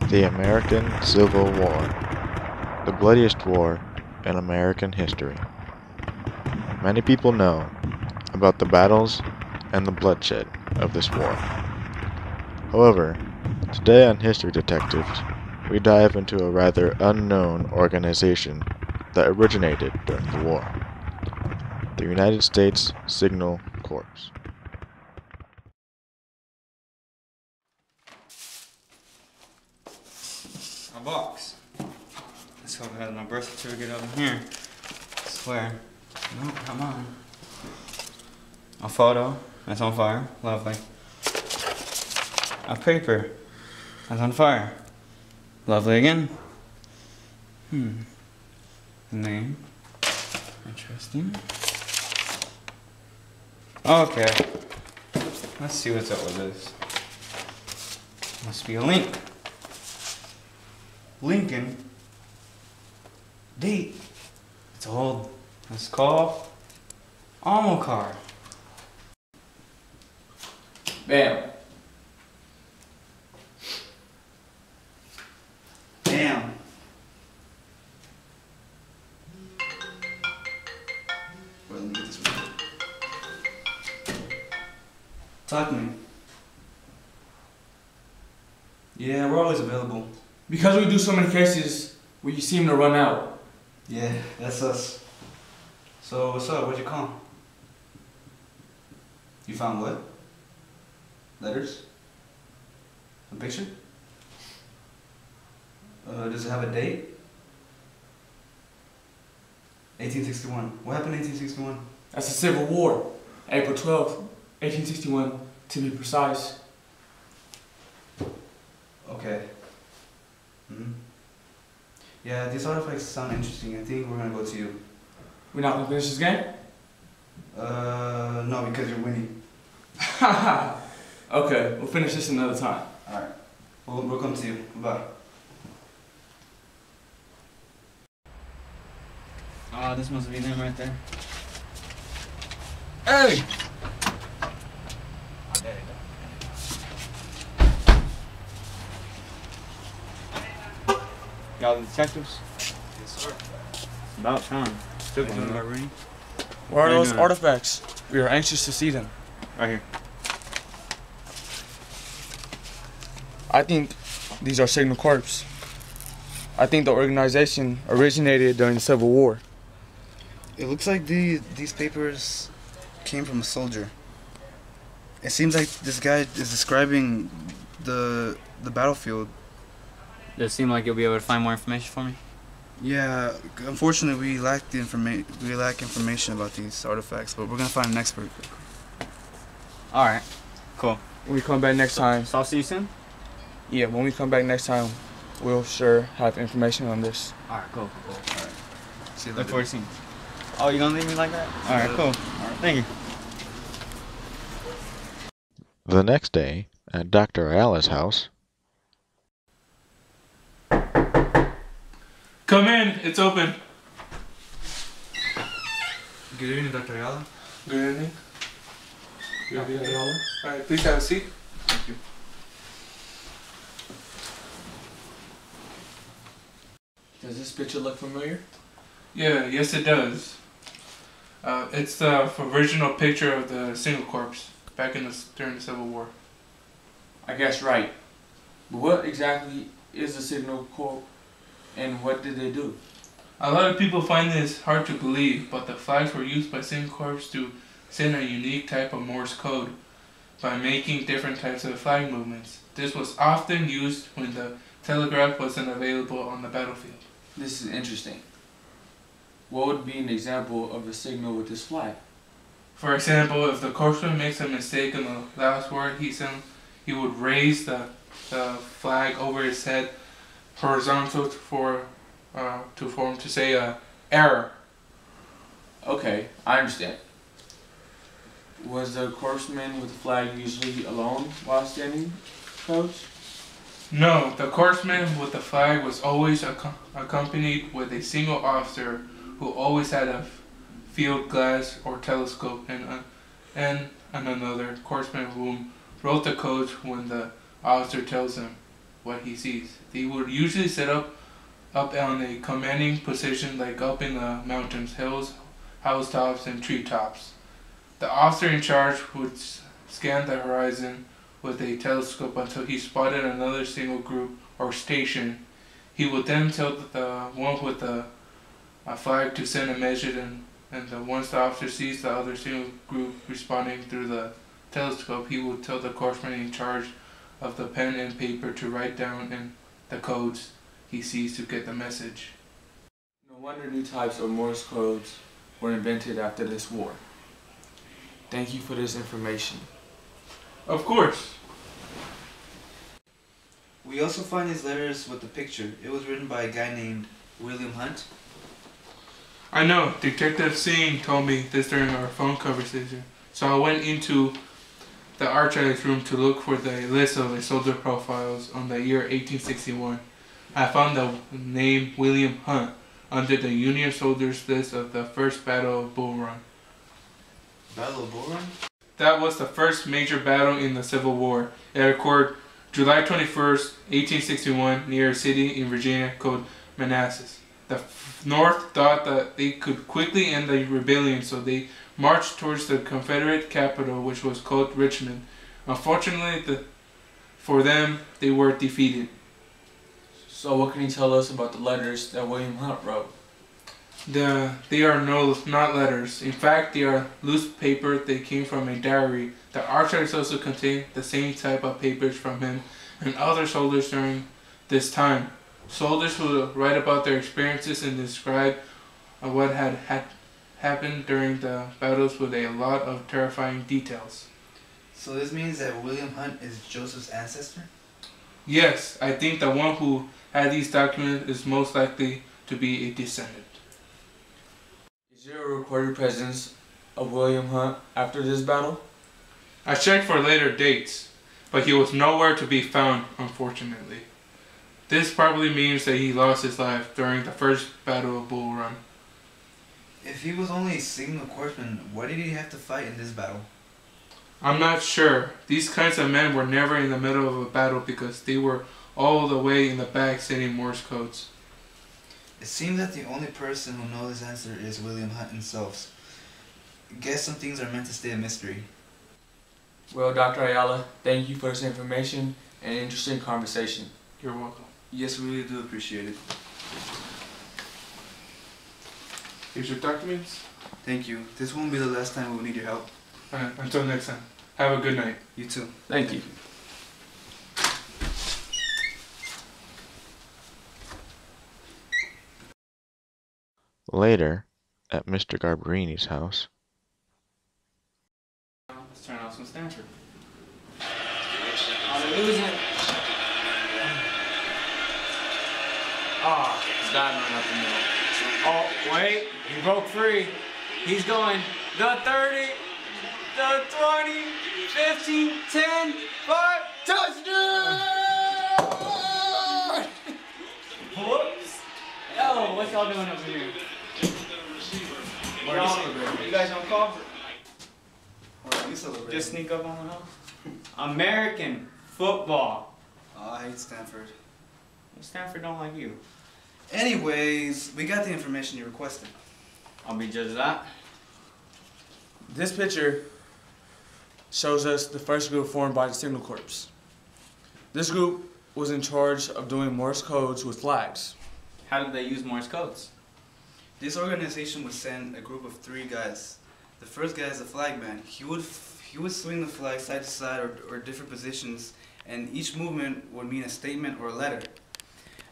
The American Civil War, the bloodiest war in American history. Many people know about the battles and the bloodshed of this war. However, today on History Detectives, we dive into a rather unknown organization that originated during the war, the United States Signal Corps. A box. Let's hope I have my birth certificate over here. I swear. No, come on. A photo. That's on fire. Lovely. A paper. That's on fire. Lovely again. Name. Interesting. Okay. Let's see what's up with this. Must be a link. Lincoln. Date. It's old. It's called Amilcar. Bam. Damn. Well, let me get this one. Talk to me. Yeah, we're always available. Because we do so many cases, we seem to run out. Yeah, that's us. So, what's up? What'd you call? You found what? Letters? A picture? Does it have a date? 1861. What happened in 1861? That's the Civil War, April 12th, 1861, to be precise. Okay. Yeah, these artifacts sound interesting. I think we're gonna go to you. We're not gonna finish this game? No, because you're winning. Okay, we'll finish this another time. Alright. We'll come to you. Bye. Oh, this must be them right there. Hey! There you go. Y'all the detectives? Yes, sir. It's about time. Took one already. Where are How you those doing? artifacts? We are anxious to see them. Right here. I think these are Signal Corps. I think the organization originated during the Civil War. It looks like these papers came from a soldier. It seems like this guy is describing the battlefield. Does it seem like you'll be able to find more information for me? Yeah, unfortunately we lack information about these artifacts, but we're gonna find an expert. Alright. Cool. When we come back next time, So I'll see you soon? yeah, when we come back next time, we'll sure have information on this. Alright, cool. Alright. See you Look later. forward to seeing you. Oh, you gonna leave me like that? Alright, cool. Alright, thank you. The next day, at Dr. Ayala's house, Come in, it's open. Good evening, Dr. Ayala. Good evening. Alright, please have a seat. Thank you. Does this picture look familiar? Yeah, yes it does. It's the original picture of the Signal Corps back during the Civil War. I guess right. But what exactly is the Signal Corps and what did they do? A lot of people find this hard to believe, but the flags were used by Signal Corps to send a unique type of Morse code by making different types of flag movements. This was often used when the telegraph wasn't available on the battlefield. This is interesting. What would be an example of a signal with this flag? For example, if the corpsman makes a mistake in the last word he sent, he would raise the flag over his head horizontal for him to say error. Okay, I understand. Was the corpsman with the flag usually alone while standing, Coach? No, the corpsman with the flag was always accompanied with a single officer who always had a field glass or telescope and another corpsman whom wrote the codes when the officer tells him what he sees. They would usually set up on a commanding position, like up in the mountains, hills, housetops, and treetops. The officer in charge would scan the horizon with a telescope until he spotted another single group or station. He would then tell the one with a flag to send a message, and once the officer sees the other single group responding through the telescope, he would tell the corpsman in charge of the pen and paper to write down in the codes he sees to get the message. No wonder new types of Morse codes were invented after this war. Thank you for this information. Of course. We also find these letters with the picture. It was written by a guy named William Hunt. I know, Detective Singh told me this during our phone conversation. So I went into the archives room to look for the list of the soldier profiles on the year 1861. I found the name William Hunt under the Union soldiers list of the First Battle of Bull Run. Battle of Bull Run? That was the first major battle in the Civil War. It occurred July 21st, 1861, near a city in Virginia called Manassas. The North thought that they could quickly end the rebellion, so they marched towards the Confederate capital, which was called Richmond. Unfortunately, for them, they were defeated. So what can you tell us about the letters that William Hunt wrote? They are not letters. In fact, they are loose paper. They came from a diary. The archives also contain the same type of papers from him and other soldiers during this time. Soldiers would write about their experiences and describe what had happened during the battles with a lot of terrifying details. So this means that William Hunt is Joseph's ancestor? Yes, I think the one who had these documents is most likely to be a descendant. Is there a recorded presence of William Hunt after this battle? I checked for later dates, but he was nowhere to be found, unfortunately. This probably means that he lost his life during the First Battle of Bull Run. If he was only a signal corpsman, why did he have to fight in this battle? I'm not sure. These kinds of men were never in the middle of a battle because they were all the way in the back sending Morse codes. It seems that the only person who knows his answer is William Hunt himself. Guess some things are meant to stay a mystery. Well, Dr. Ayala, thank you for this information and interesting conversation. You're welcome. Yes, we really do appreciate it. Here's your documents. Thank you. This won't be the last time we'll need your help. Until next time. Have a good night. You too. Thank you. Later, at Mr. Garbarini's house, Let's turn off some Stanford. Oh, they're losing it. Oh, God, run up the middle. Oh, wait, he broke free. He's going the 30, the 20, 15, 10, 5, touchdown! Whoops. Yo, what y'all doing over here? You guys don't call? What are you celebrating? Just sneak up on the house? American football. Oh, I hate Stanford. Stanford don't like you. Anyways, we got the information you requested. I'll be judged of that. This picture shows us the first group formed by the Signal Corps. This group was in charge of doing Morse codes with flags. How did they use Morse codes? This organization would send a group of 3 guys. The first guy is a flag man. He would swing the flag side to side or different positions, and each movement would mean a statement or a letter.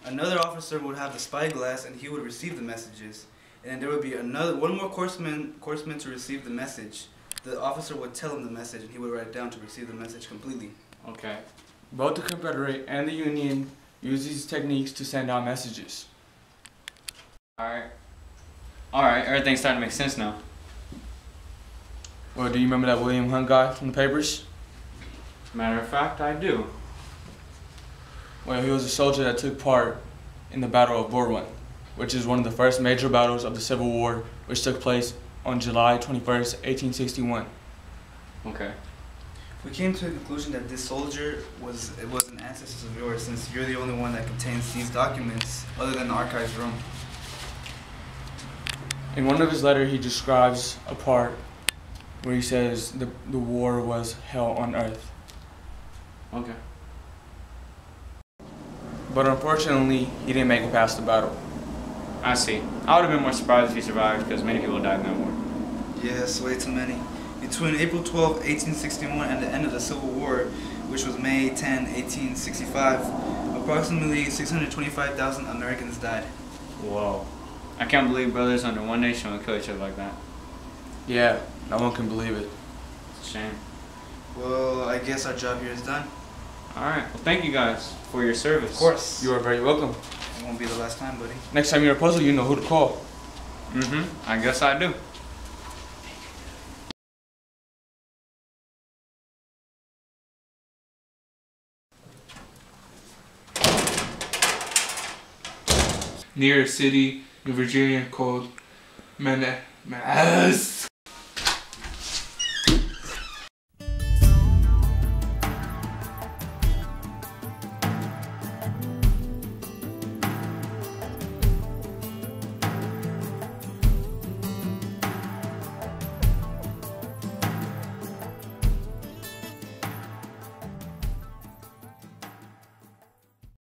Another officer would have the spyglass, and he would receive the messages. And then there would be one more corpsman to receive the message. The officer would tell him the message, and he would write it down to receive the message completely. Okay. Both the Confederate and the Union used these techniques to send out messages. Alright, everything's starting to make sense now. Well, do you remember that William Hunt guy from the papers? Matter of fact, I do. Well, he was a soldier that took part in the Battle of Bull Run, which is one of the first major battles of the Civil War, which took place on July 21st, 1861. Okay. We came to the conclusion that this soldier was an ancestor of yours, since you're the only one that contains these documents other than the archives room. In one of his letters, he describes a part where he says the war was hell on earth. Okay. But unfortunately, he didn't make it past the battle. I see. I would have been more surprised if he survived because many people died in that war. Yes, way too many. Between April 12, 1861 and the end of the Civil War, which was May 10, 1865, approximately 625,000 Americans died. Whoa. I can't believe brothers under one nation would kill each other like that. Yeah, no one can believe it. It's a shame. Well, I guess our job here is done. Alright, well thank you guys for your service. Of course. You are very welcome. It won't be the last time, buddy. Next time you're in a puzzle, you know who to call. I guess I do. Near a city in Virginia called Manassas.